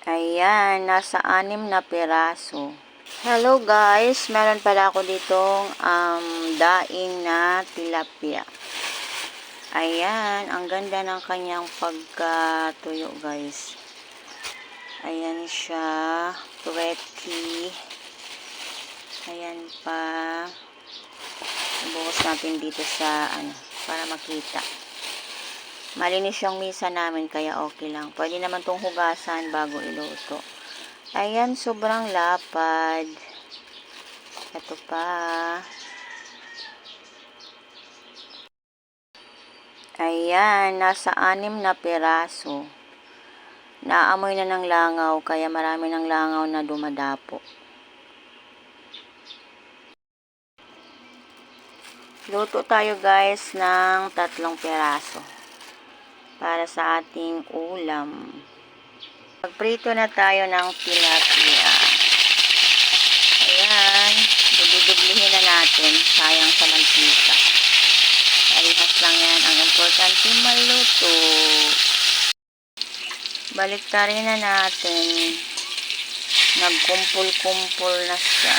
Ayan, nasa 6 na piraso. Hello guys, meron pala ako ditong daing na tilapia. Ayan, ang ganda ng kanyang pagkatuyo guys. Ayan siya, pretty. Ayan pa. Ibuhos natin dito sa para makita. Malinis yung misa namin kaya okay lang. Pwede naman tong hugasan bago iluto. Ayan, sobrang lapad. Ito pa. Ayan, nasa 6 na piraso. Naamoy na ng langaw kaya marami ng langaw na dumadapo. Luto tayo guys ng 3 piraso para sa ating ulam. Magprito na tayo ng tilapia. Ayan, dudublihin na natin. Sayang sa mantika. Parehas lang yan. Ang importante maluto. Baliktarin na natin. Nagkumpul-kumpul na siya.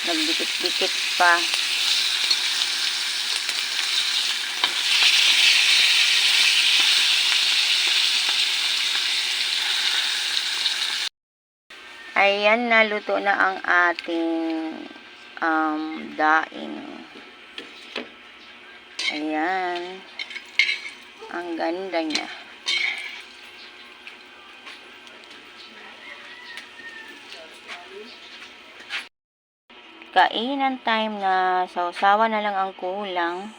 Nagdikit-dikit pa. Ayan, naluto na ang ating daing. Ayan. Ang ganda niya. Kainan time na. Sausawan na lang ang kulang.